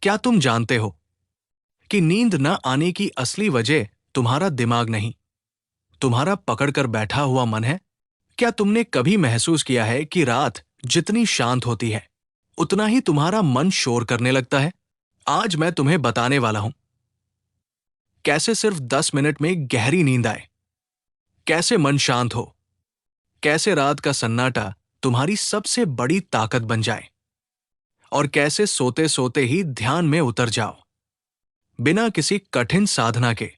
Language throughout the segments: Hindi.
क्या तुम जानते हो कि नींद न आने की असली वजह तुम्हारा दिमाग नहीं, तुम्हारा पकड़कर बैठा हुआ मन है? क्या तुमने कभी महसूस किया है कि रात जितनी शांत होती है, उतना ही तुम्हारा मन शोर करने लगता है? आज मैं तुम्हें बताने वाला हूं कैसे सिर्फ 10 मिनट में गहरी नींद आए, कैसे मन शांत हो, कैसे रात का सन्नाटा तुम्हारी सबसे बड़ी ताकत बन जाए और कैसे सोते सोते ही ध्यान में उतर जाओ बिना किसी कठिन साधना के।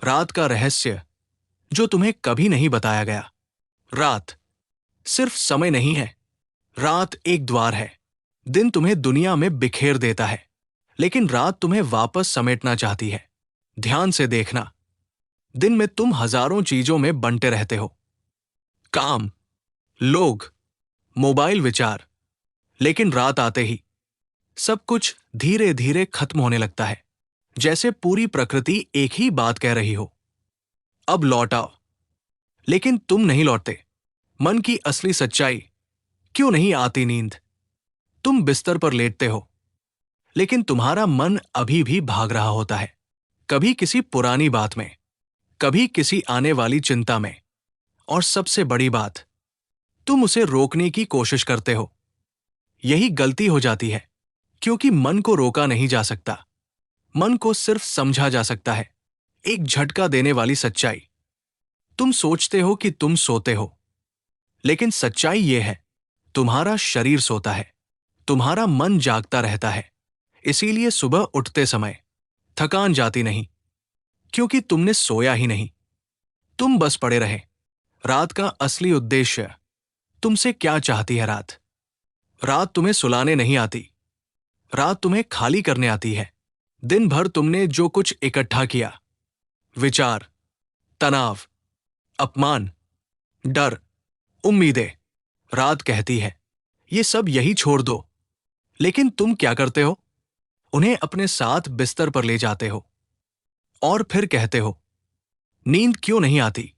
रात का रहस्य जो तुम्हें कभी नहीं बताया गया। रात सिर्फ समय नहीं है, रात एक द्वार है। दिन तुम्हें दुनिया में बिखेर देता है, लेकिन रात तुम्हें वापस समेटना चाहती है। ध्यान से देखना, दिन में तुम हजारों चीजों में बंटे रहते हो, काम, लोग, मोबाइल, विचार, लेकिन रात आते ही सब कुछ धीरे धीरे खत्म होने लगता है, जैसे पूरी प्रकृति एक ही बात कह रही हो, अब लौट आओ। लेकिन तुम नहीं लौटते। मन की असली सच्चाई, क्यों नहीं आती नींद? तुम बिस्तर पर लेटते हो, लेकिन तुम्हारा मन अभी भी भाग रहा होता है, कभी किसी पुरानी बात में, कभी किसी आने वाली चिंता में, और सबसे बड़ी बात, तुम उसे रोकने की कोशिश करते हो। यही गलती हो जाती है, क्योंकि मन को रोका नहीं जा सकता। मन को सिर्फ समझा जा सकता है। एक झटका देने वाली सच्चाई, तुम सोचते हो कि तुम सोते हो, लेकिन सच्चाई यह है, तुम्हारा शरीर सोता है, तुम्हारा मन जागता रहता है। इसीलिए सुबह उठते समय थकान जाती नहीं, क्योंकि तुमने सोया ही नहीं, तुम बस पड़े रहे। रात का असली उद्देश्य, तुमसे क्या चाहती है रात? रात तुम्हें सुलाने नहीं आती, रात तुम्हें खाली करने आती है। दिन भर तुमने जो कुछ इकट्ठा किया, विचार, तनाव, अपमान, डर, उम्मीदें, रात कहती है ये सब यही छोड़ दो। लेकिन तुम क्या करते हो? उन्हें अपने साथ बिस्तर पर ले जाते हो और फिर कहते हो, नींद क्यों नहीं आती?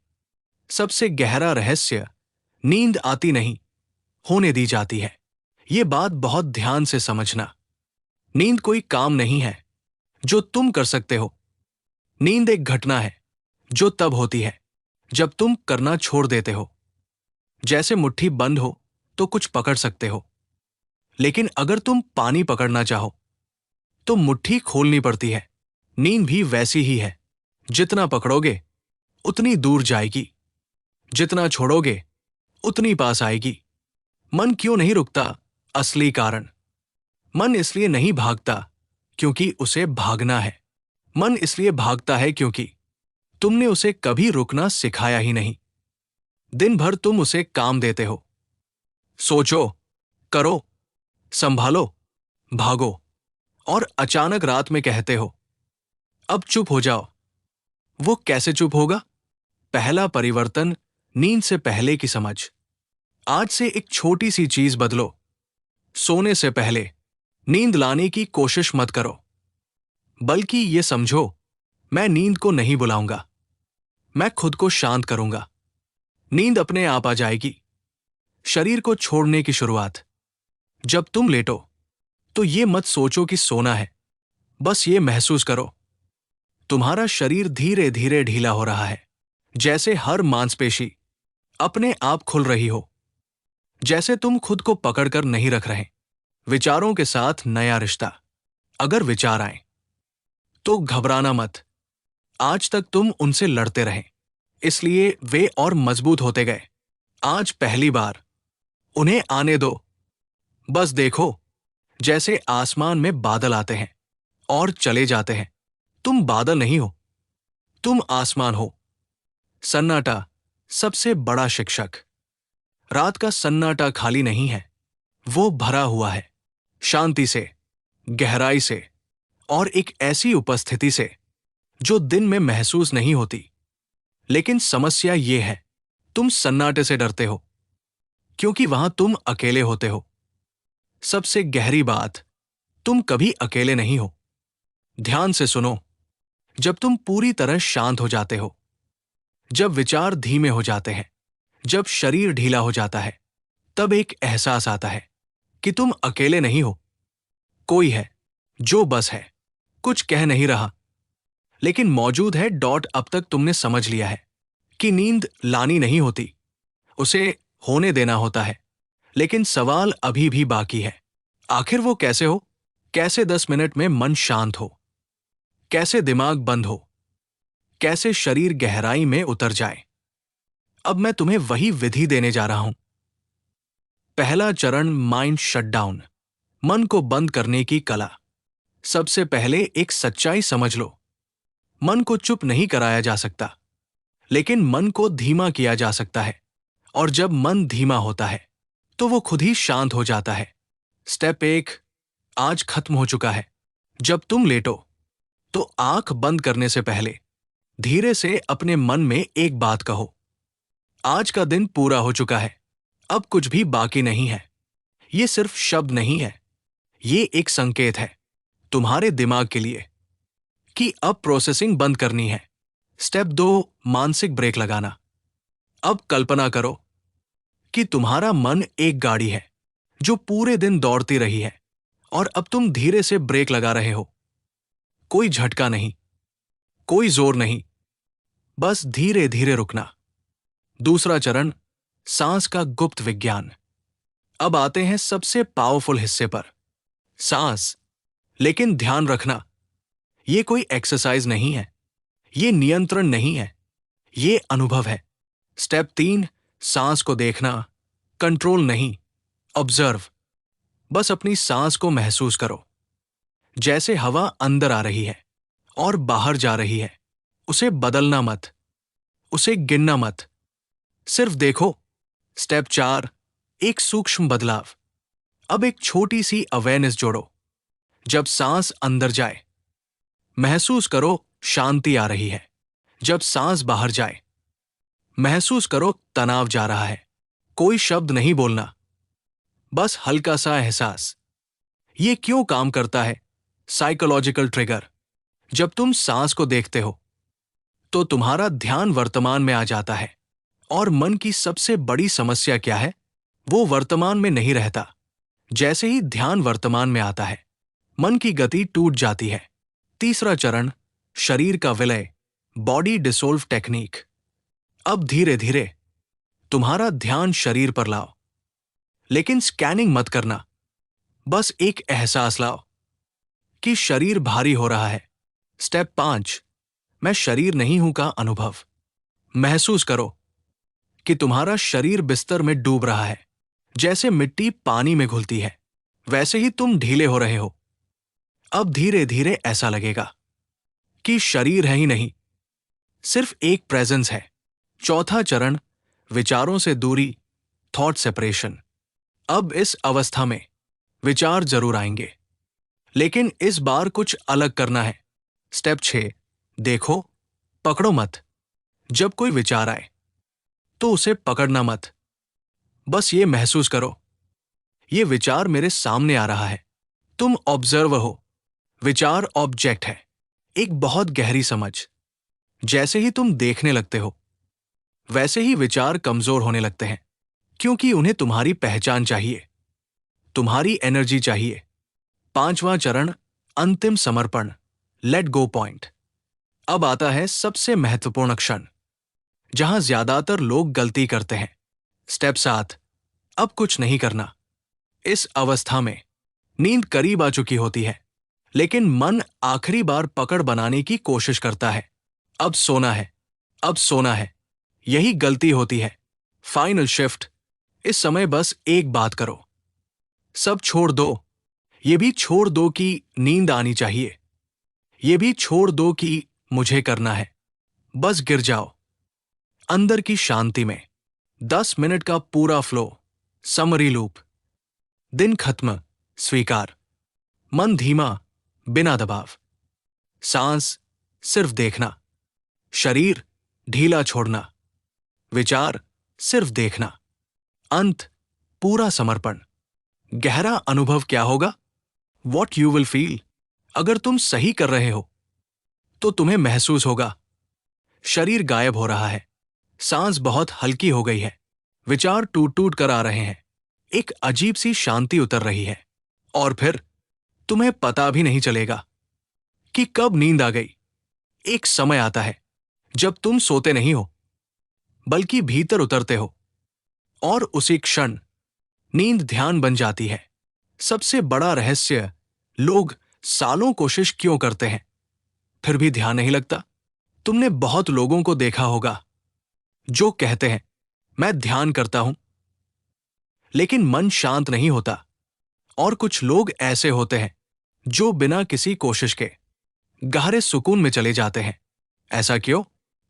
सबसे गहरा रहस्य, नींद आती नहीं, होने दी जाती है। ये बात बहुत ध्यान से समझना। नींद कोई काम नहीं है जो तुम कर सकते हो। नींद एक घटना है जो तब होती है जब तुम करना छोड़ देते हो। जैसे मुट्ठी बंद हो तो कुछ पकड़ सकते हो, लेकिन अगर तुम पानी पकड़ना चाहो तो मुट्ठी खोलनी पड़ती है। नींद भी वैसी ही है, जितना पकड़ोगे उतनी दूर जाएगी, जितना छोड़ोगे उतनी पास आएगी। मन क्यों नहीं रुकता? असली कारण, मन इसलिए नहीं भागता क्योंकि उसे भागना है। मन इसलिए भागता है क्योंकि तुमने उसे कभी रुकना सिखाया ही नहीं। दिन भर तुम उसे काम देते हो, सोचो, करो, संभालो, भागो, और अचानक रात में कहते हो, अब चुप हो जाओ। वो कैसे चुप होगा? पहला परिवर्तन, नींद से पहले की समझ। आज से एक छोटी सी चीज बदलो। सोने से पहले नींद लाने की कोशिश मत करो, बल्कि ये समझो, मैं नींद को नहीं बुलाऊंगा, मैं खुद को शांत करूंगा। नींद अपने आप आ जाएगी। शरीर को छोड़ने की शुरुआत। जब तुम लेटो तो ये मत सोचो कि सोना है, बस ये महसूस करो, तुम्हारा शरीर धीरे धीरे ढीला हो रहा है, जैसे हर मांसपेशी अपने आप खुल रही हो, जैसे तुम खुद को पकड़कर नहीं रख रहे। विचारों के साथ नया रिश्ता। अगर विचार आए तो घबराना मत। आज तक तुम उनसे लड़ते रहे, इसलिए वे और मजबूत होते गए। आज पहली बार उन्हें आने दो। बस देखो, जैसे आसमान में बादल आते हैं और चले जाते हैं। तुम बादल नहीं हो, तुम आसमान हो। सन्नाटा सबसे बड़ा शिक्षक। रात का सन्नाटा खाली नहीं है, वो भरा हुआ है शांति से, गहराई से, और एक ऐसी उपस्थिति से जो दिन में महसूस नहीं होती। लेकिन समस्या ये है, तुम सन्नाटे से डरते हो, क्योंकि वहां तुम अकेले होते हो। सबसे गहरी बात, तुम कभी अकेले नहीं हो। ध्यान से सुनो, जब तुम पूरी तरह शांत हो जाते हो, जब विचार धीमे हो जाते हैं, जब शरीर ढीला हो जाता है, तब एक एहसास आता है कि तुम अकेले नहीं हो, कोई है जो बस है, कुछ कह नहीं रहा, लेकिन मौजूद है डॉट। अब तक तुमने समझ लिया है कि नींद लानी नहीं होती, उसे होने देना होता है। लेकिन सवाल अभी भी बाकी है। आखिर वो कैसे हो? कैसे 10 मिनट में मन शांत हो? कैसे दिमाग बंद हो? कैसे शरीर गहराई में उतर जाए? अब मैं तुम्हें वही विधि देने जा रहा हूं। पहला चरण, माइंड शटडाउन, मन को बंद करने की कला। सबसे पहले एक सच्चाई समझ लो। मन को चुप नहीं कराया जा सकता, लेकिन मन को धीमा किया जा सकता है। और जब मन धीमा होता है तो वो खुद ही शांत हो जाता है। स्टेप 1 आज खत्म हो चुका है। जब तुम लेटो तो आंख बंद करने से पहले धीरे से अपने मन में एक बात कहो, आज का दिन पूरा हो चुका है, अब कुछ भी बाकी नहीं है। ये सिर्फ शब्द नहीं है, ये एक संकेत है तुम्हारे दिमाग के लिए कि अब प्रोसेसिंग बंद करनी है। स्टेप 2 मानसिक ब्रेक लगाना। अब कल्पना करो कि तुम्हारा मन एक गाड़ी है जो पूरे दिन दौड़ती रही है, और अब तुम धीरे से ब्रेक लगा रहे हो। कोई झटका नहीं, कोई जोर नहीं, बस धीरे धीरे रुकना। दूसरा चरण, सांस का गुप्त विज्ञान। अब आते हैं सबसे पावरफुल हिस्से पर, सांस। लेकिन ध्यान रखना, ये कोई एक्सरसाइज नहीं है, ये नियंत्रण नहीं है, ये अनुभव है। स्टेप 3 सांस को देखना, कंट्रोल नहीं, ऑब्जर्व। बस अपनी सांस को महसूस करो, जैसे हवा अंदर आ रही है और बाहर जा रही है। उसे बदलना मत, उसे गिनना मत, सिर्फ देखो। स्टेप 4 एक सूक्ष्म बदलाव। अब एक छोटी सी अवेयरनेस जोड़ो। जब सांस अंदर जाए, महसूस करो शांति आ रही है। जब सांस बाहर जाए, महसूस करो तनाव जा रहा है। कोई शब्द नहीं बोलना, बस हल्का सा एहसास। ये क्यों काम करता है? Psychological trigger. जब तुम सांस को देखते हो तो तुम्हारा ध्यान वर्तमान में आ जाता है, और मन की सबसे बड़ी समस्या क्या है? वो वर्तमान में नहीं रहता। जैसे ही ध्यान वर्तमान में आता है, मन की गति टूट जाती है। तीसरा चरण, शरीर का विलय, बॉडी डिसोल्व टेक्निक। अब धीरे धीरे तुम्हारा ध्यान शरीर पर लाओ, लेकिन स्कैनिंग मत करना। बस एक एहसास लाओ कि शरीर भारी हो रहा है। स्टेप 5 मैं शरीर नहीं हूं का अनुभव। महसूस करो कि तुम्हारा शरीर बिस्तर में डूब रहा है। जैसे मिट्टी पानी में घुलती है, वैसे ही तुम ढीले हो रहे हो। अब धीरे धीरे ऐसा लगेगा कि शरीर है ही नहीं, सिर्फ एक प्रेजेंस है। चौथा चरण, विचारों से दूरी, थॉट सेपरेशन। अब इस अवस्था में विचार जरूर आएंगे, लेकिन इस बार कुछ अलग करना है। स्टेप 6 देखो, पकड़ो मत। जब कोई विचार आए तो उसे पकड़ना मत, बस ये महसूस करो, ये विचार मेरे सामने आ रहा है। तुम ऑब्जर्वर हो, विचार ऑब्जेक्ट है। एक बहुत गहरी समझ। जैसे ही तुम देखने लगते हो, वैसे ही विचार कमजोर होने लगते हैं, क्योंकि उन्हें तुम्हारी पहचान चाहिए, तुम्हारी एनर्जी चाहिए। पांचवां चरण, अंतिम समर्पण, लेट गो पॉइंट। अब आता है सबसे महत्वपूर्ण क्षण, जहां ज्यादातर लोग गलती करते हैं। स्टेप 7 अब कुछ नहीं करना। इस अवस्था में नींद करीब आ चुकी होती है, लेकिन मन आखिरी बार पकड़ बनाने की कोशिश करता है। अब सोना है, अब सोना है। यही गलती होती है। Final shift. इस समय बस एक बात करो, सब छोड़ दो। ये भी छोड़ दो कि नींद आनी चाहिए, ये भी छोड़ दो कि मुझे करना है। बस गिर जाओ अंदर की शांति में। 10 मिनट का पूरा फ्लो, समरी लूप। दिन खत्म, स्वीकार। मन धीमा, बिना दबाव। सांस सिर्फ देखना, शरीर ढीला छोड़ना, विचार सिर्फ देखना, अंत पूरा समर्पण। गहरा अनुभव क्या होगा? What you will feel. अगर तुम सही कर रहे हो तो तुम्हें महसूस होगा शरीर गायब हो रहा है, सांस बहुत हल्की हो गई है, विचार टूट टूट कर आ रहे हैं, एक अजीब सी शांति उतर रही है। और फिर तुम्हें पता भी नहीं चलेगा कि कब नींद आ गई। एक समय आता है जब तुम सोते नहीं हो, बल्कि भीतर उतरते हो, और उसी क्षण नींद ध्यान बन जाती है। सबसे बड़ा रहस्य, लोग सालों कोशिश क्यों करते हैं, फिर भी ध्यान नहीं लगता। तुमने बहुत लोगों को देखा होगा जो कहते हैं, मैं ध्यान करता हूं, लेकिन मन शांत नहीं होता। और कुछ लोग ऐसे होते हैं जो बिना किसी कोशिश के गहरे सुकून में चले जाते हैं। ऐसा क्यों?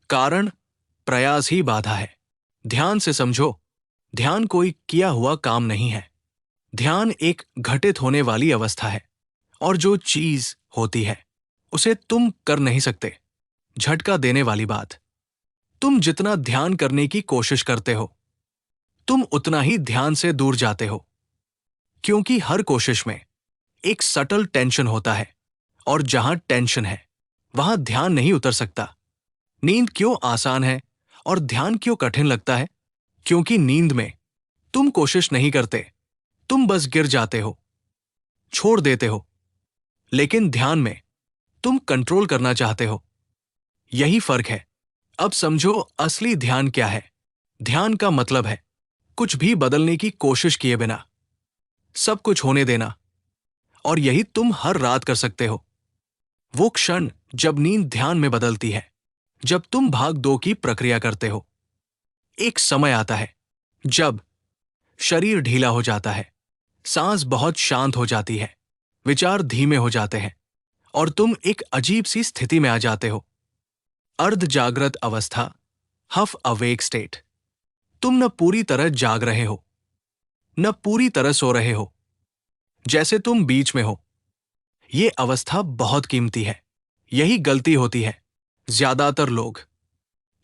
कारण प्रयास ही बाधा है। ध्यान से समझो, ध्यान कोई किया हुआ काम नहीं है। ध्यान एक घटित होने वाली अवस्था है, और जो चीज होती है उसे तुम कर नहीं सकते। झटका देने वाली बात, तुम जितना ध्यान करने की कोशिश करते हो, तुम उतना ही ध्यान से दूर जाते हो, क्योंकि हर कोशिश में एक सटल टेंशन होता है, और जहां टेंशन है वहां ध्यान नहीं उतर सकता। नींद क्यों आसान है और ध्यान क्यों कठिन लगता है? क्योंकि नींद में तुम कोशिश नहीं करते, तुम बस गिर जाते हो, छोड़ देते हो। लेकिन ध्यान में तुम कंट्रोल करना चाहते हो। यही फर्क है। अब समझो असली ध्यान क्या है। ध्यान का मतलब है कुछ भी बदलने की कोशिश किए बिना सब कुछ होने देना, और यही तुम हर रात कर सकते हो। वो क्षण जब नींद ध्यान में बदलती है, जब तुम भाग दो की प्रक्रिया करते हो। एक समय आता है जब शरीर ढीला हो जाता है, सांस बहुत शांत हो जाती है, विचार धीमे हो जाते हैं, और तुम एक अजीब सी स्थिति में आ जाते हो। अर्ध जागृत अवस्था, हाफ अवेक स्टेट। तुम न पूरी तरह जाग रहे हो, न पूरी तरह सो रहे हो, जैसे तुम बीच में हो। ये अवस्था बहुत कीमती है। यही गलती होती है। ज्यादातर लोग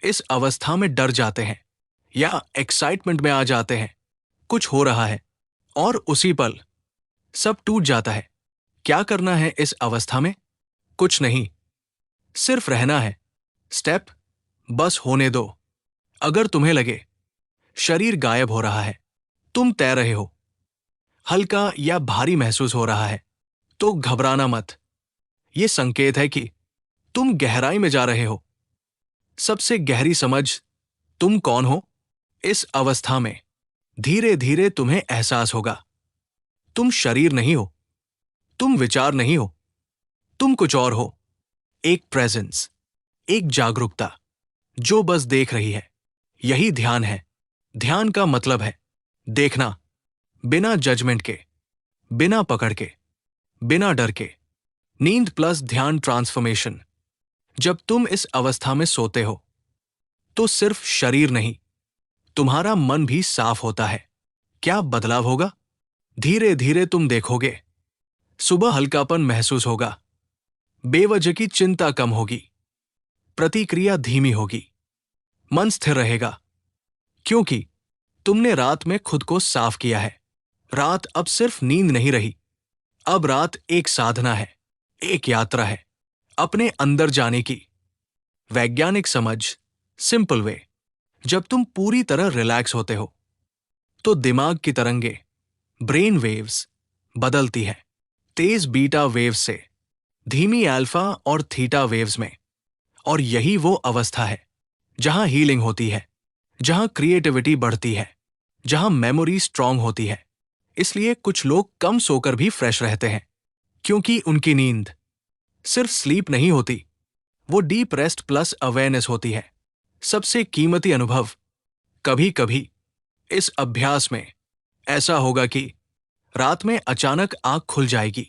इस अवस्था में डर जाते हैं या एक्साइटमेंट में आ जाते हैं, कुछ हो रहा है, और उसी पल सब टूट जाता है। क्या करना है इस अवस्था में? कुछ नहीं, सिर्फ रहना है। स्टेप, बस होने दो। अगर तुम्हें लगे शरीर गायब हो रहा है, तुम तैर रहे हो, हल्का या भारी महसूस हो रहा है, तो घबराना मत। यह संकेत है कि तुम गहराई में जा रहे हो। सबसे गहरी समझ, तुम कौन हो। इस अवस्था में धीरे धीरे तुम्हें एहसास होगा, तुम शरीर नहीं हो, तुम विचार नहीं हो, तुम कुछ और हो। एक प्रेजेंस, एक जागरूकता जो बस देख रही है। यही ध्यान है। ध्यान का मतलब है देखना, बिना जजमेंट के, बिना पकड़ के, बिना डर के। नींद प्लस ध्यान ट्रांसफॉर्मेशन। जब तुम इस अवस्था में सोते हो तो सिर्फ शरीर नहीं, तुम्हारा मन भी साफ होता है। क्या बदलाव होगा? धीरे धीरे तुम देखोगे, सुबह हल्कापन महसूस होगा, बेवजह की चिंता कम होगी, प्रतिक्रिया धीमी होगी, मन स्थिर रहेगा, क्योंकि तुमने रात में खुद को साफ किया है। रात अब सिर्फ नींद नहीं रही, अब रात एक साधना है, एक यात्रा है अपने अंदर जाने की। वैज्ञानिक समझ, सिंपल वे। जब तुम पूरी तरह रिलैक्स होते हो तो दिमाग की तरंगे, ब्रेन वेव्स, बदलती है, तेज बीटा वेव्स से धीमी अल्फा और थीटा वेव्स में। और यही वो अवस्था है जहां हीलिंग होती है, जहां क्रिएटिविटी बढ़ती है, जहां मेमोरी स्ट्रांग होती है। इसलिए कुछ लोग कम सोकर भी फ्रेश रहते हैं, क्योंकि उनकी नींद सिर्फ स्लीप नहीं होती, वो डीप रेस्ट प्लस अवेयरनेस होती है। सबसे कीमती अनुभव, कभी कभी इस अभ्यास में ऐसा होगा कि रात में अचानक आंख खुल जाएगी,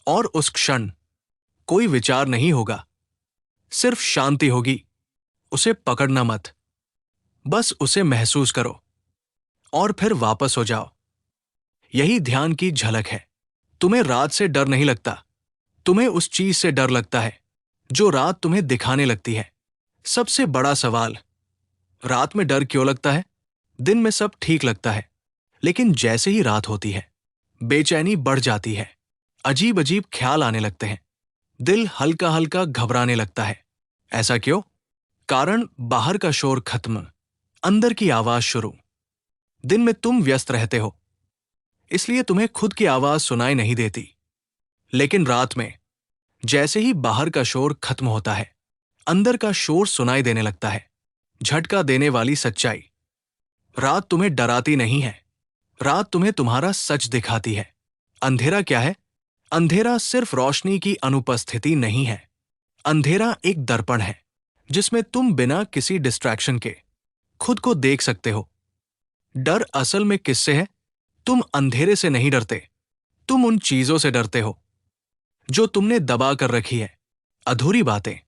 और उस क्षण कोई विचार नहीं होगा, सिर्फ शांति होगी। उसे पकड़ना मत, बस उसे महसूस करो, और फिर वापस हो जाओ। यही ध्यान की झलक है। तुम्हें रात से डर नहीं लगता, तुम्हें उस चीज से डर लगता है जो रात तुम्हें दिखाने लगती है। सबसे बड़ा सवाल, रात में डर क्यों लगता है? दिन में सब ठीक लगता है, लेकिन जैसे ही रात होती है बेचैनी बढ़ जाती है, अजीब अजीब ख्याल आने लगते हैं, दिल हल्का हल्का घबराने लगता है। ऐसा क्यों? कारण बाहर का शोर खत्म, अंदर की आवाज शुरू। दिन में तुम व्यस्त रहते हो, इसलिए तुम्हें खुद की आवाज सुनाई नहीं देती। लेकिन रात में जैसे ही बाहर का शोर खत्म होता है, अंदर का शोर सुनाई देने लगता है। झटका देने वाली सच्चाई। रात तुम्हें डराती नहीं है, रात तुम्हें तुम्हारा सच दिखाती है। अंधेरा क्या है? अंधेरा सिर्फ रोशनी की अनुपस्थिति नहीं है। अंधेरा एक दर्पण है जिसमें तुम बिना किसी डिस्ट्रैक्शन के खुद को देख सकते हो। डर असल में किससे है? तुम अंधेरे से नहीं डरते, तुम उन चीजों से डरते हो जो तुमने दबा कर रखी है। अधूरी बातें,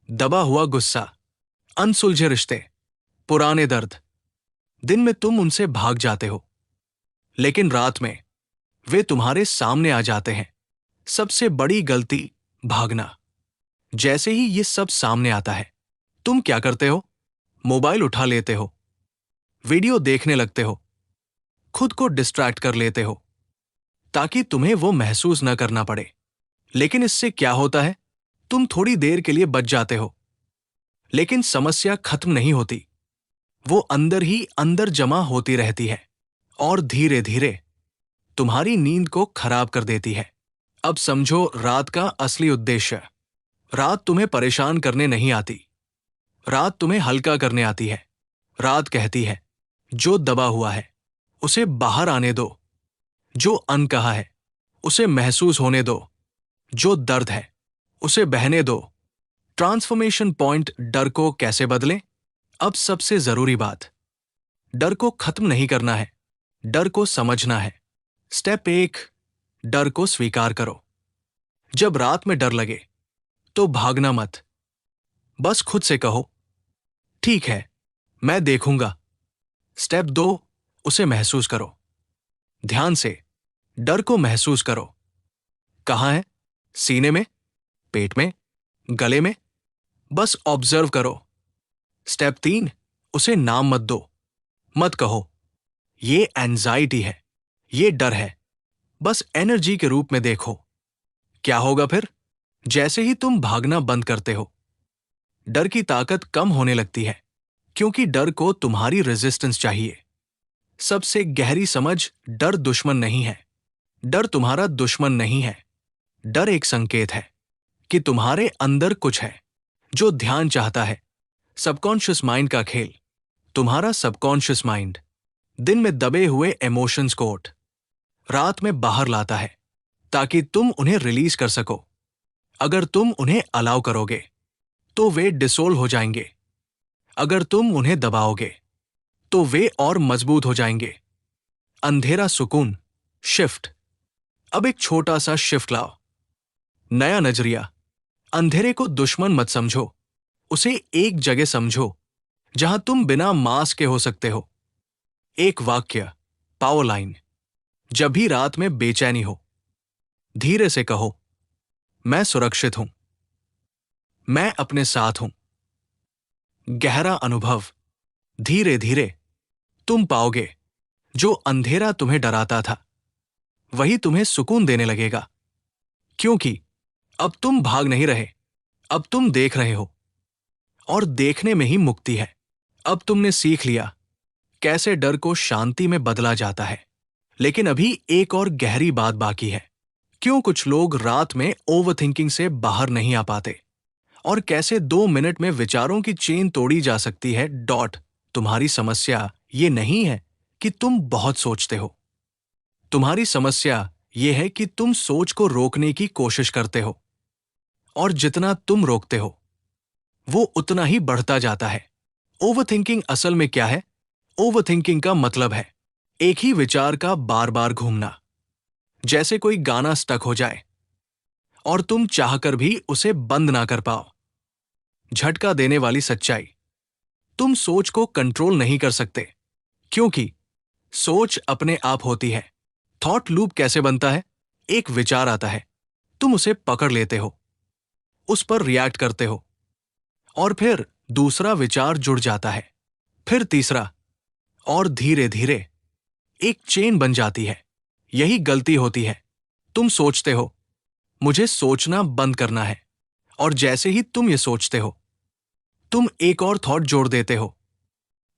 दबा हुआ गुस्सा, अनसुलझे रिश्ते, पुराने दर्द। दिन में तुम उनसे भाग जाते हो, लेकिन रात में वे तुम्हारे सामने आ जाते हैं। सबसे बड़ी गलती, भागना। जैसे ही ये सब सामने आता है, तुम क्या करते हो? मोबाइल उठा लेते हो, वीडियो देखने लगते हो, खुद को डिस्ट्रैक्ट कर लेते हो ताकि तुम्हें वो महसूस न करना पड़े। लेकिन इससे क्या होता है? तुम थोड़ी देर के लिए बच जाते हो, लेकिन समस्या खत्म नहीं होती। वो अंदर ही अंदर जमा होती रहती है और धीरे धीरे तुम्हारी नींद को खराब कर देती है। अब समझो रात का असली उद्देश्य। रात तुम्हें परेशान करने नहीं आती, रात तुम्हें हल्का करने आती है। रात कहती है, जो दबा हुआ है उसे बाहर आने दो, जो अनकहा है उसे महसूस होने दो, जो दर्द है उसे बहने दो। Transformation point. डर को कैसे बदलें? अब सबसे जरूरी बात, डर को खत्म नहीं करना है, डर को समझना है। स्टेप 1, डर को स्वीकार करो। जब रात में डर लगे तो भागना मत, बस खुद से कहो, ठीक है, मैं देखूंगा। स्टेप 2, उसे महसूस करो। ध्यान से डर को महसूस करो। कहाँ है? सीने में, पेट में, गले में? बस ऑब्जर्व करो। स्टेप 3, उसे नाम मत दो। मत कहो, ये एंजाइटी है, ये डर है। बस एनर्जी के रूप में देखो। क्या होगा फिर? जैसे ही तुम भागना बंद करते हो, डर की ताकत कम होने लगती है, क्योंकि डर को तुम्हारी रेजिस्टेंस चाहिए। सबसे गहरी समझ, डर दुश्मन नहीं है, डर तुम्हारा दुश्मन नहीं है। डर एक संकेत है कि तुम्हारे अंदर कुछ है जो ध्यान चाहता है। सबकॉन्शियस माइंड का खेल। तुम्हारा सबकॉन्शियस माइंड दिन में दबे हुए इमोशंस को रात में बाहर लाता है ताकि तुम उन्हें रिलीज कर सको। अगर तुम उन्हें अलाउ करोगे तो वे डिसोल्व हो जाएंगे, अगर तुम उन्हें दबाओगे तो वे और मजबूत हो जाएंगे। अंधेरा सुकून। शिफ्ट। अब एक छोटा सा शिफ्ट लाओ। नया नजरिया। अंधेरे को दुश्मन मत समझो, उसे एक जगह समझो जहां तुम बिना मास्क के हो सकते हो। एक वाक्य, पावर लाइन। जब भी रात में बेचैनी हो, धीरे से कहो, मैं सुरक्षित हूं, मैं अपने साथ हूं। गहरा अनुभव। धीरे धीरे तुम पाओगे जो अंधेरा तुम्हें डराता था वही तुम्हें सुकून देने लगेगा, क्योंकि अब तुम भाग नहीं रहे, अब तुम देख रहे हो, और देखने में ही मुक्ति है। अब तुमने सीख लिया कैसे डर को शांति में बदला जाता है। लेकिन अभी एक और गहरी बात बाकी है। क्यों कुछ लोग रात में ओवरथिंकिंग से बाहर नहीं आ पाते, और कैसे 2 मिनट में विचारों की चेन तोड़ी जा सकती है। तुम्हारी समस्या ये नहीं है कि तुम बहुत सोचते हो, तुम्हारी समस्या ये है कि तुम सोच को रोकने की कोशिश करते हो, और जितना तुम रोकते हो वो उतना ही बढ़ता जाता है। ओवरथिंकिंग असल में क्या है? ओवरथिंकिंग का मतलब है एक ही विचार का बार बार घूमना। जैसे कोई गाना स्टक हो जाए और तुम चाहकर भी उसे बंद ना कर पाओ। झटका देने वाली सच्चाई, तुम सोच को कंट्रोल नहीं कर सकते, क्योंकि सोच अपने आप होती है। थॉट लूप कैसे बनता है? एक विचार आता है, तुम उसे पकड़ लेते हो, उस पर रिएक्ट करते हो, और फिर दूसरा विचार जुड़ जाता है, फिर तीसरा, और धीरे धीरे एक चेन बन जाती है। यही गलती होती है। तुम सोचते हो, मुझे सोचना बंद करना है, और जैसे ही तुम ये सोचते हो, तुम एक और थॉट जोड़ देते हो।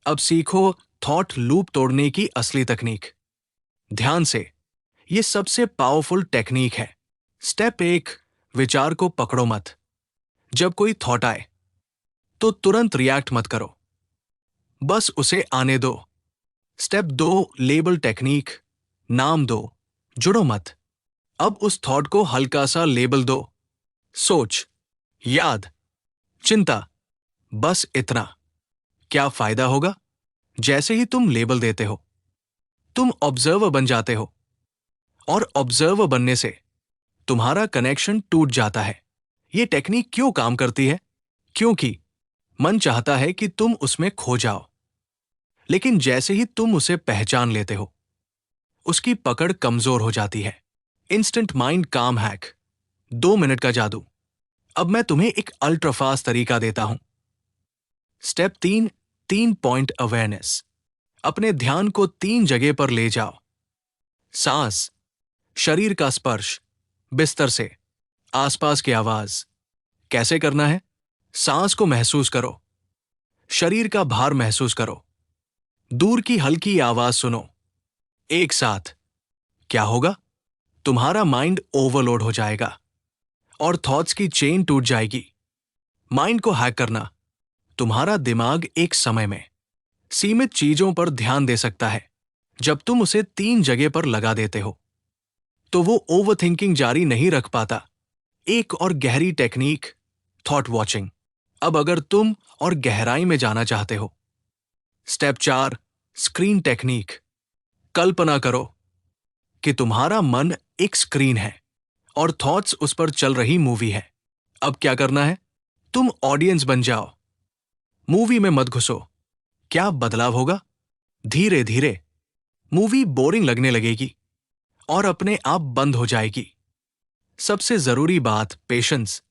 अब सीखो थॉट लूप तोड़ने की असली तकनीक। ध्यान से, ये सबसे पावरफुल टेक्निक है। स्टेप 1, विचार को पकड़ो मत। जब कोई थॉट आए तो तुरंत रिएक्ट मत करो, बस उसे आने दो। Step 2, label technique. नाम दो, जुड़ो मत। अब उस थॉट को हल्का सा लेबल दो। सोच, याद, चिंता, बस इतना। क्या फायदा होगा? जैसे ही तुम लेबल देते हो, तुम ऑब्जर्वर बन जाते हो, और ऑब्जर्वर बनने से तुम्हारा कनेक्शन टूट जाता है। ये टेक्निक क्यों काम करती है? क्योंकि मन चाहता है कि तुम उसमें खो जाओ, लेकिन जैसे ही तुम उसे पहचान लेते हो, उसकी पकड़ कमजोर हो जाती है। इंस्टेंट माइंड काम हैक, 2 मिनट का जादू। अब मैं तुम्हें एक अल्ट्राफास्ट तरीका देता हूं। Step 3, 3 point awareness. अपने ध्यान को 3 जगह पर ले जाओ। सांस, शरीर का स्पर्श, बिस्तर से, आसपास की आवाज। कैसे करना है? सांस को महसूस करो, शरीर का भार महसूस करो, दूर की हल्की आवाज सुनो। एक साथ क्या होगा? तुम्हारा माइंड ओवरलोड हो जाएगा और थॉट्स की चेन टूट जाएगी। माइंड को हैक करना। तुम्हारा दिमाग एक समय में सीमित चीजों पर ध्यान दे सकता है। जब तुम उसे 3 जगह पर लगा देते हो, तो वो ओवरथिंकिंग जारी नहीं रख पाता। एक और गहरी टेक्निक, थॉट वॉचिंग। अब अगर तुम और गहराई में जाना चाहते हो, स्टेप 4, स्क्रीन टेक्निक। कल्पना करो कि तुम्हारा मन एक स्क्रीन है और थॉट्स उस पर चल रही मूवी है। अब क्या करना है? तुम ऑडियंस बन जाओ। मूवी में मत घुसो। क्या बदलाव होगा? धीरे धीरे मूवी बोरिंग लगने लगेगी और अपने आप बंद हो जाएगी। सबसे जरूरी बात, पेशेंस।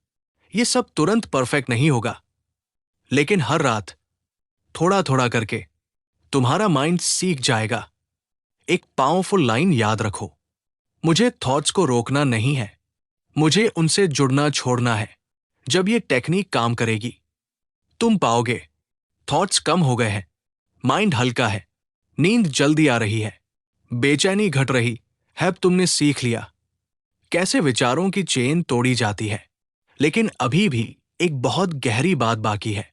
ये सब तुरंत परफेक्ट नहीं होगा, लेकिन हर रात थोड़ा थोड़ा करके तुम्हारा माइंड सीख जाएगा। एक पावरफुल लाइन याद रखो, मुझे थॉट्स को रोकना नहीं है, मुझे उनसे जुड़ना छोड़ना है। जब ये टेक्निक काम करेगी, तुम पाओगे थॉट्स कम हो गए हैं, माइंड हल्का है, नींद जल्दी आ रही है, बेचैनी घट रही है। अब तुमने सीख लिया कैसे विचारों की चेन तोड़ी जाती है। लेकिन अभी भी एक बहुत गहरी बात बाकी है।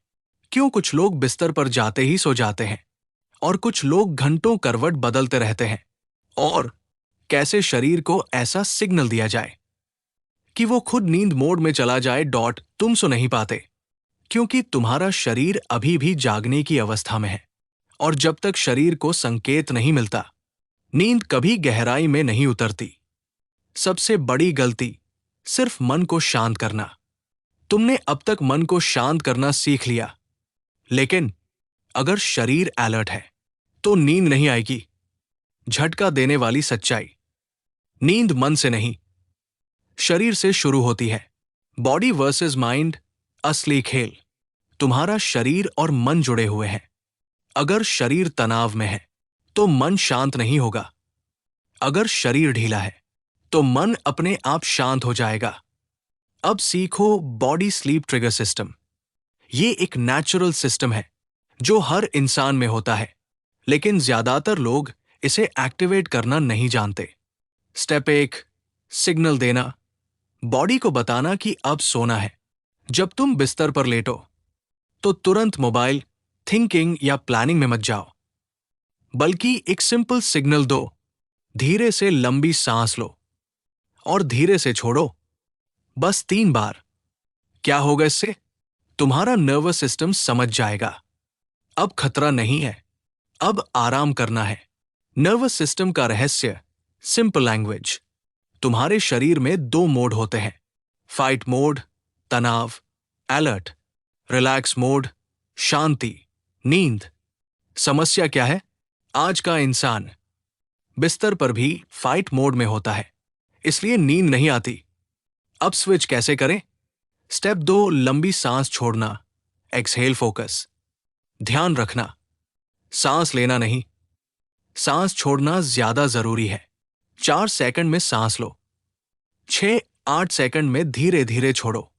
क्यों कुछ लोग बिस्तर पर जाते ही सो जाते हैं और कुछ लोग घंटों करवट बदलते रहते हैं? और कैसे शरीर को ऐसा सिग्नल दिया जाए कि वो खुद नींद मोड में चला जाए, तुम सो नहीं पाते? क्योंकि तुम्हारा शरीर अभी भी जागने की अवस्था में है, और जब तक शरीर को संकेत नहीं मिलता, नींद कभी गहराई में नहीं उतरती। सबसे बड़ी गलती, सिर्फ मन को शांत करना। तुमने अब तक मन को शांत करना सीख लिया, लेकिन अगर शरीर अलर्ट है तो नींद नहीं आएगी। झटका देने वाली सच्चाई, नींद मन से नहीं, शरीर से शुरू होती है। बॉडी वर्सेस माइंड, असली खेल। तुम्हारा शरीर और मन जुड़े हुए हैं। अगर शरीर तनाव में है तो मन शांत नहीं होगा। अगर शरीर ढीला है तो मन अपने आप शांत हो जाएगा। अब सीखो बॉडी स्लीप ट्रिगर सिस्टम। ये एक नेचुरल सिस्टम है जो हर इंसान में होता है, लेकिन ज्यादातर लोग इसे एक्टिवेट करना नहीं जानते। स्टेप 1, सिग्नल देना। बॉडी को बताना कि अब सोना है। जब तुम बिस्तर पर लेटो तो तुरंत मोबाइल, थिंकिंग या प्लानिंग में मत जाओ, बल्कि एक सिंपल सिग्नल दो। धीरे से लंबी सांस लो और धीरे से छोड़ो, बस 3 बार। क्या होगा इससे? तुम्हारा नर्वस सिस्टम समझ जाएगा अब खतरा नहीं है, अब आराम करना है। नर्वस सिस्टम का रहस्य, सिंपल लैंग्वेज। तुम्हारे शरीर में 2 मोड होते हैं, फाइट मोड, तनाव, अलर्ट, रिलैक्स मोड, शांति, नींद। समस्या क्या है? आज का इंसान बिस्तर पर भी फाइट मोड में होता है, इसलिए नींद नहीं आती। अब स्विच कैसे करें? स्टेप 2, लंबी सांस छोड़ना, एक्सहेल फोकस। ध्यान रखना, सांस लेना नहीं, सांस छोड़ना ज्यादा जरूरी है। 4 सेकंड में सांस लो, 6-8 सेकंड में धीरे धीरे छोड़ो,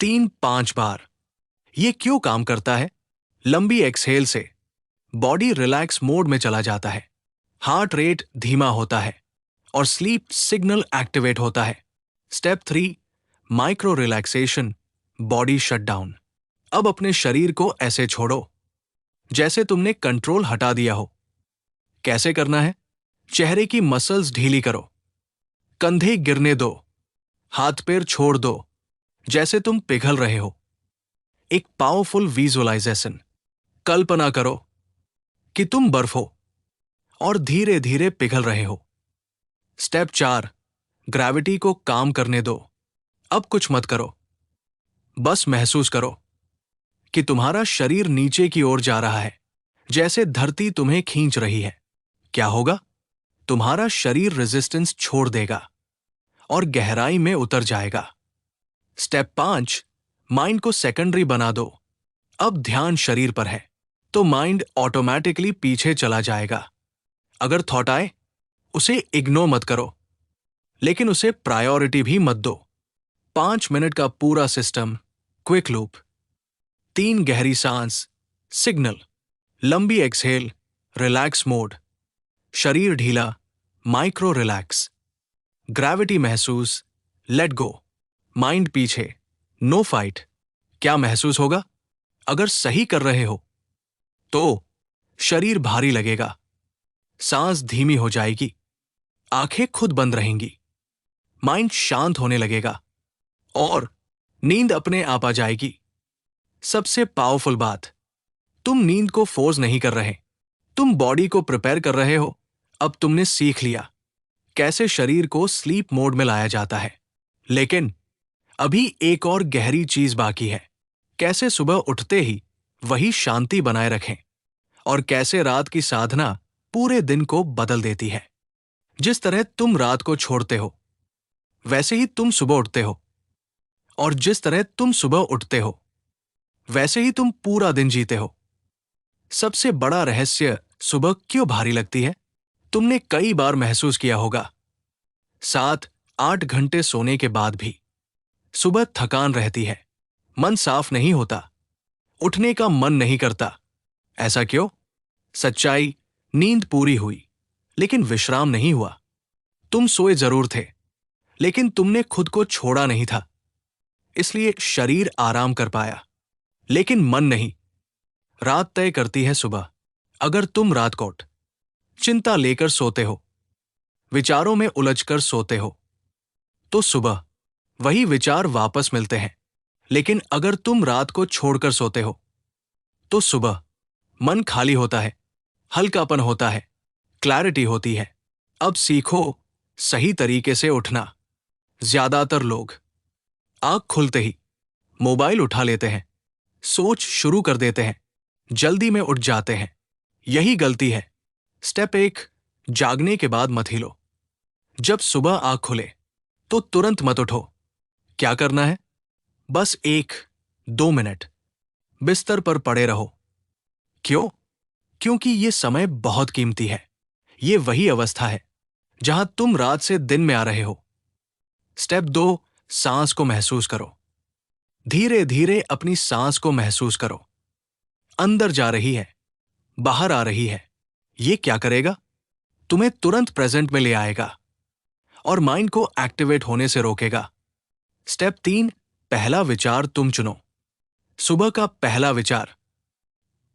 3-5 बार। ये क्यों काम करता है? लंबी एक्सहेल से बॉडी रिलैक्स मोड में चला जाता है, हार्ट रेट धीमा होता है और स्लीप सिग्नल एक्टिवेट होता है। Step 3, micro relaxation, body shutdown. अब अपने शरीर को ऐसे छोड़ो जैसे तुमने कंट्रोल हटा दिया हो। कैसे करना है? चेहरे की मसल्स ढीली करो, कंधे गिरने दो, हाथ पैर छोड़ दो जैसे तुम पिघल रहे हो। एक पावरफुल विजुअलाइजेशन, कल्पना करो कि तुम बर्फ हो और धीरे धीरे पिघल रहे हो। स्टेप 4, ग्रेविटी को काम करने दो। अब कुछ मत करो, बस महसूस करो कि तुम्हारा शरीर नीचे की ओर जा रहा है, जैसे धरती तुम्हें खींच रही है। क्या होगा? तुम्हारा शरीर रेजिस्टेंस छोड़ देगा और गहराई में उतर जाएगा। स्टेप 5, माइंड को सेकेंडरी बना दो। अब ध्यान शरीर पर है तो माइंड ऑटोमेटिकली पीछे चला जाएगा। अगर थॉट आए, उसे इग्नोर मत करो, लेकिन उसे प्रायोरिटी भी मत दो। 5 मिनट का पूरा सिस्टम, क्विक लूप। 3 गहरी सांस, सिग्नल, लंबी एक्सहेल, रिलैक्स मोड, शरीर ढीला, माइक्रो रिलैक्स, ग्रेविटी महसूस, लेट गो, माइंड पीछे, नो फाइट। क्या महसूस होगा? अगर सही कर रहे हो तो शरीर भारी लगेगा, सांस धीमी हो जाएगी, आंखें खुद बंद रहेंगी, माइंड शांत होने लगेगा और नींद अपने आप आ जाएगी। सबसे पावरफुल बात, तुम नींद को फोर्स नहीं कर रहे, तुम बॉडी को प्रिपेयर कर रहे हो। अब तुमने सीख लिया कैसे शरीर को स्लीप मोड में लाया जाता है। लेकिन अभी एक और गहरी चीज बाकी है। कैसे सुबह उठते ही वही शांति बनाए रखें और कैसे रात की साधना पूरे दिन को बदल देती है। जिस तरह तुम रात को छोड़ते हो, वैसे ही तुम सुबह उठते हो, और जिस तरह तुम सुबह उठते हो, वैसे ही तुम पूरा दिन जीते हो। सबसे बड़ा रहस्य सुबह क्यों भारी लगती है? तुमने कई बार महसूस किया होगा, 7-8 घंटे सोने के बाद भी सुबह थकान रहती है, मन साफ नहीं होता, उठने का मन नहीं करता। ऐसा क्यों? सच्चाई, नींद पूरी हुई लेकिन विश्राम नहीं हुआ। तुम सोए जरूर थे, लेकिन तुमने खुद को छोड़ा नहीं था। इसलिए शरीर आराम कर पाया, लेकिन मन नहीं। रात तय करती है सुबह। अगर तुम रात को चिंता लेकर सोते हो, विचारों में उलझकर सोते हो, तो सुबह वही विचार वापस मिलते हैं। लेकिन अगर तुम रात को छोड़कर सोते हो, तो सुबह मन खाली होता है, हल्कापन होता है, क्लैरिटी होती है। अब सीखो सही तरीके से उठना। ज्यादातर लोग आंख खुलते ही मोबाइल उठा लेते हैं, सोच शुरू कर देते हैं, जल्दी में उठ जाते हैं। यही गलती है। स्टेप 1, जागने के बाद मत हिलो। जब सुबह आंख खुले तो तुरंत मत उठो। क्या करना है? बस 1-2 मिनट बिस्तर पर पड़े रहो। क्यों? क्योंकि ये समय बहुत कीमती है। ये वही अवस्था है जहां तुम रात से दिन में आ रहे हो। स्टेप 2, सांस को महसूस करो। धीरे धीरे अपनी सांस को महसूस करो। अंदर जा रही है, बाहर आ रही है। ये क्या करेगा? तुम्हें तुरंत प्रेजेंट में ले आएगा और माइंड को एक्टिवेट होने से रोकेगा। स्टेप 3, पहला विचार तुम चुनो। सुबह का पहला विचार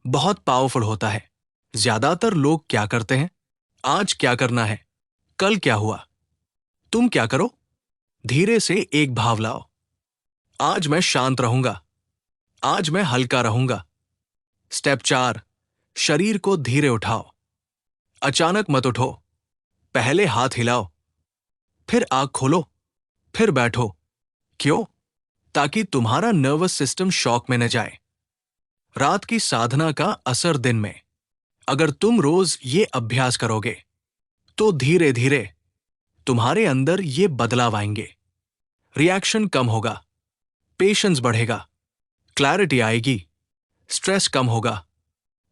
बहुत पावरफुल होता है। ज्यादातर लोग क्या करते हैं? आज क्या करना है, कल क्या हुआ। तुम क्या करो? धीरे से एक भाव लाओ। आज मैं शांत रहूंगा, आज मैं हल्का रहूंगा। स्टेप 4, शरीर को धीरे उठाओ। अचानक मत उठो, पहले हाथ हिलाओ, फिर आंख खोलो, फिर बैठो। क्यों? ताकि तुम्हारा नर्वस सिस्टम शॉक में न जाए। रात की साधना का असर दिन में। अगर तुम रोज ये अभ्यास करोगे तो धीरे धीरे तुम्हारे अंदर ये बदलाव आएंगे। रिएक्शन कम होगा, पेशेंस बढ़ेगा, क्लैरिटी आएगी, स्ट्रेस कम होगा।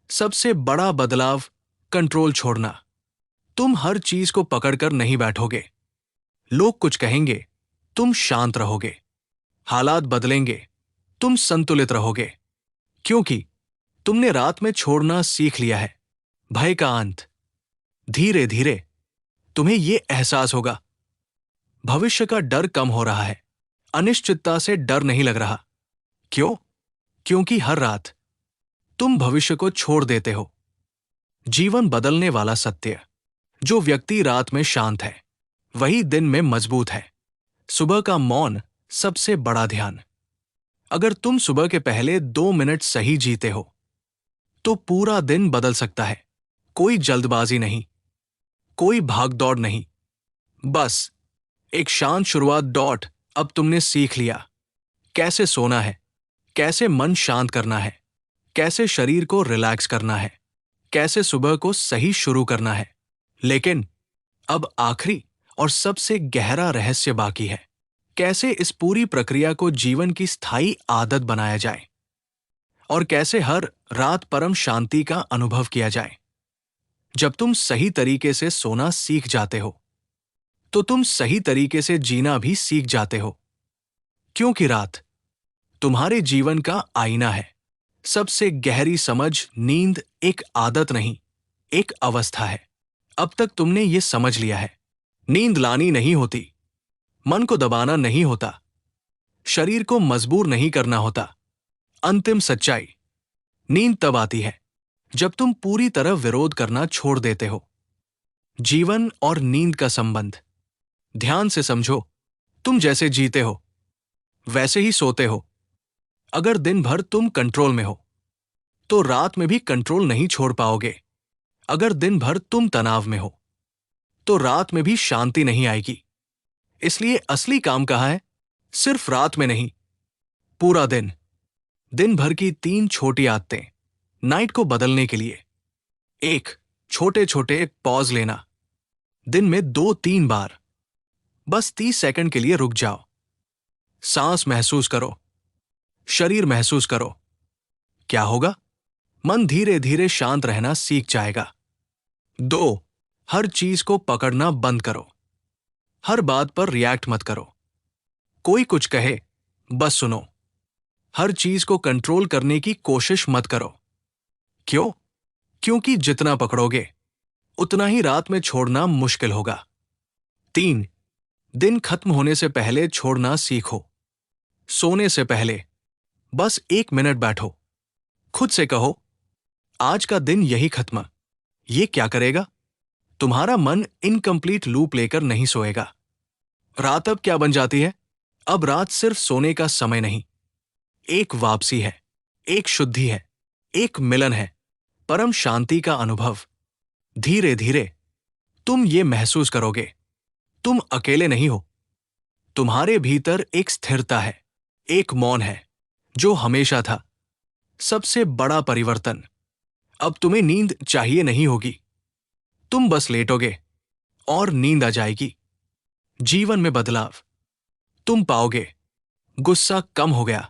सबसे बड़ा बदलाव, कंट्रोल छोड़ना। तुम हर चीज को पकड़कर नहीं बैठोगे। लोग कुछ कहेंगे, तुम शांत रहोगे। हालात बदलेंगे, तुम संतुलित रहोगे। क्योंकि तुमने रात में छोड़ना सीख लिया है। भय का अंत। धीरे धीरे तुम्हें यह एहसास होगा, भविष्य का डर कम हो रहा है, अनिश्चितता से डर नहीं लग रहा। क्यों? क्योंकि हर रात तुम भविष्य को छोड़ देते हो। जीवन बदलने वाला सत्य, जो व्यक्ति रात में शांत है वही दिन में मजबूत है। सुबह का मौन सबसे बड़ा ध्यान। अगर तुम सुबह के पहले 2 मिनट सही जीते हो तो पूरा दिन बदल सकता है। कोई जल्दबाजी नहीं, कोई भागदौड़ नहीं, बस एक शांत शुरुआत डॉट। अब तुमने सीख लिया कैसे सोना है, कैसे मन शांत करना है, कैसे शरीर को रिलैक्स करना है, कैसे सुबह को सही शुरू करना है। लेकिन अब आखिरी और सबसे गहरा रहस्य बाकी है। कैसे इस पूरी प्रक्रिया को जीवन की स्थायी आदत बनाया जाए और कैसे हर रात परम शांति का अनुभव किया जाए। जब तुम सही तरीके से सोना सीख जाते हो तो तुम सही तरीके से जीना भी सीख जाते हो, क्योंकि रात तुम्हारे जीवन का आईना है। सबसे गहरी समझ नींद एक आदत नहीं, एक अवस्था है। अब तक तुमने ये समझ लिया है, नींद लानी नहीं होती, मन को दबाना नहीं होता, शरीर को मजबूर नहीं करना होता। अंतिम सच्चाई, नींद तब आती है जब तुम पूरी तरह विरोध करना छोड़ देते हो। जीवन और नींद का संबंध ध्यान से समझो। तुम जैसे जीते हो वैसे ही सोते हो। अगर दिन भर तुम कंट्रोल में हो तो रात में भी कंट्रोल नहीं छोड़ पाओगे। अगर दिन भर तुम तनाव में हो तो रात में भी शांति नहीं आएगी। इसलिए असली काम कहाँ है? सिर्फ रात में नहीं, पूरा दिन। दिन भर की 3 छोटी आदतें नाइट को बदलने के लिए। 1, छोटे छोटे पॉज लेना। दिन में 2-3 बार बस 30 सेकंड के लिए रुक जाओ। सांस महसूस करो, शरीर महसूस करो। क्या होगा? मन धीरे धीरे शांत रहना सीख जाएगा। 2, हर चीज को पकड़ना बंद करो। हर बात पर रिएक्ट मत करो। कोई कुछ कहे बस सुनो। हर चीज को कंट्रोल करने की कोशिश मत करो। क्यों? क्योंकि जितना पकड़ोगे उतना ही रात में छोड़ना मुश्किल होगा। 3, दिन खत्म होने से पहले छोड़ना सीखो। सोने से पहले बस 1 मिनट बैठो। खुद से कहो, आज का दिन यही खत्म। ये क्या करेगा? तुम्हारा मन इनकम्प्लीट लूप लेकर नहीं सोएगा। रात अब क्या बन जाती है? अब रात सिर्फ सोने का समय नहीं, एक वापसी है, एक शुद्धि है, एक मिलन है, परम शांति का अनुभव। धीरे धीरे तुम ये महसूस करोगे, तुम अकेले नहीं हो। तुम्हारे भीतर एक स्थिरता है, एक मौन है जो हमेशा था। सबसे बड़ा परिवर्तन, अब तुम्हें नींद चाहिए नहीं होगी। तुम बस लेटोगे और नींद आ जाएगी। जीवन में बदलाव तुम पाओगे। गुस्सा कम हो गया,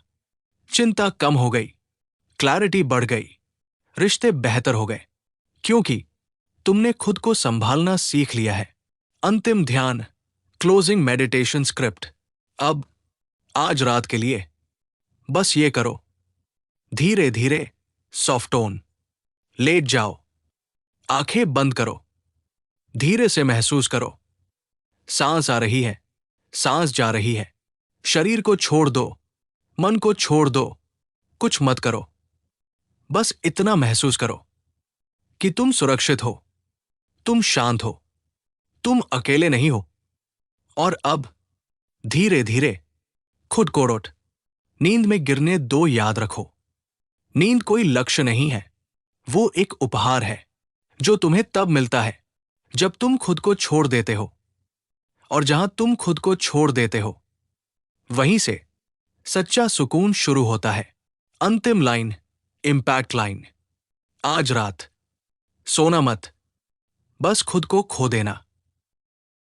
चिंता कम हो गई, क्लैरिटी बढ़ गई, रिश्ते बेहतर हो गए, क्योंकि तुमने खुद को संभालना सीख लिया है। अंतिम ध्यान, क्लोजिंग मेडिटेशन स्क्रिप्ट। अब आज रात के लिए बस ये करो। धीरे धीरे सॉफ्ट टोन, लेट जाओ, आंखें बंद करो, धीरे से महसूस करो। सांस आ रही है, सांस जा रही है। शरीर को छोड़ दो, मन को छोड़ दो, कुछ मत करो। बस इतना महसूस करो कि तुम सुरक्षित हो, तुम शांत हो, तुम अकेले नहीं हो। और अब धीरे धीरे खुद को उठ। नींद में गिरने दो याद रखो। नींद कोई लक्ष्य नहीं है, वो एक उपहार है जो तुम्हें तब मिलता है जब तुम खुद को छोड़ देते हो। और जहां तुम खुद को छोड़ देते हो वहीं से सच्चा सुकून शुरू होता है। अंतिम लाइन, इंपैक्ट लाइन। आज रात सोना मत, बस खुद को खो देना।